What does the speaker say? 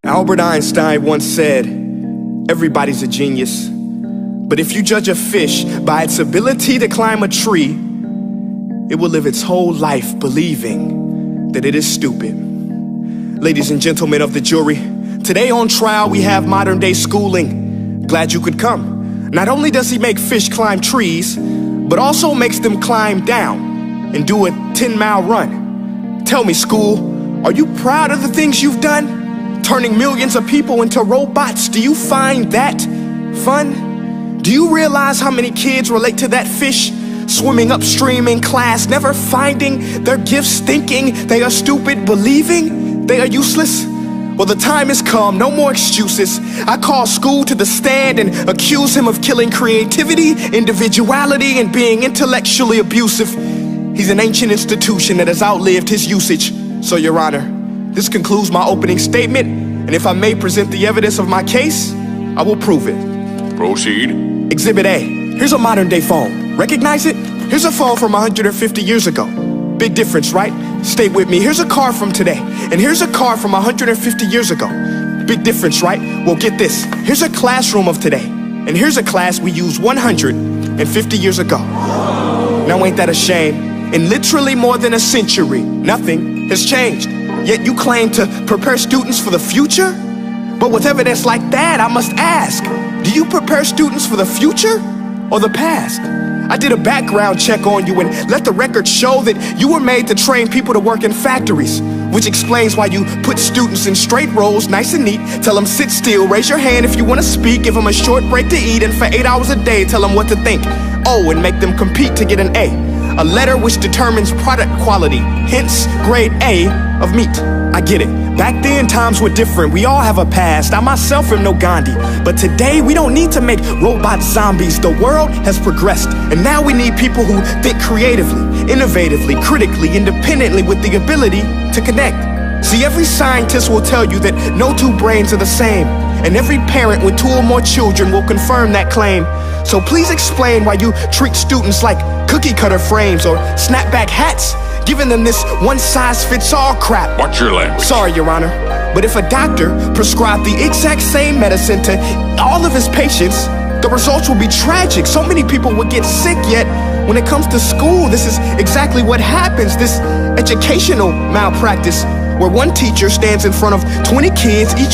Albert Einstein once said, "Everybody's a genius, but if you judge a fish by its ability to climb a tree, it will live its whole life believing that it is stupid." Ladies and gentlemen of the jury, today on trial we have modern day schooling. Glad you could come. Not only does he make fish climb trees, but also makes them climb down and do a 10-mile run. Tell me, school, are you proud of the things you've done? Turning millions of people into robots, do you find that fun? Do you realize how many kids relate to that fish swimming upstream in class, never finding their gifts, thinking they are stupid, believing they are useless? Well, the time has come, no more excuses. I call school to the stand and accuse him of killing creativity, individuality, and being intellectually abusive. He's an ancient institution that has outlived his usage. So, Your Honor, this concludes my opening statement, and if I may present the evidence of my case, I will prove it. Proceed. Exhibit A. Here's a modern day phone. Recognize it? Here's a phone from 150 years ago. Big difference, right? Stay with me. Here's a car from today, and here's a car from 150 years ago. Big difference, right? Well, get this. Here's a classroom of today, and here's a class we used 150 years ago. Now, ain't that a shame? In literally more than a century, nothing has changed. Yet you claim to prepare students for the future? But with evidence like that, I must ask, do you prepare students for the future or the past? I did a background check on you and let the record show that you were made to train people to work in factories, which explains why you put students in straight rows, nice and neat, tell them sit still, raise your hand if you want to speak, give them a short break to eat, and for 8 hours a day, tell them what to think. Oh, and make them compete to get an A letter which determines product quality, hence grade A of meat. I get it. Back then, times were different. We all have a past. I myself am no Gandhi. But today, we don't need to make robots zombies. The world has progressed. And now we need people who think creatively, innovatively, critically, independently, with the ability to connect. See, every scientist will tell you that no two brains are the same. And every parent with 2 or more children will confirm that claim. So please explain why you treat students like cookie cutter frames or snapback hats, giving them this one-size-fits-all crap. Watch your language. Sorry, Your Honor, but if a doctor prescribed the exact same medicine to all of his patients, the results will be tragic. So many people would get sick, yet when it comes to school, this is exactly what happens. This educational malpractice where one teacher stands in front of 20 kids, each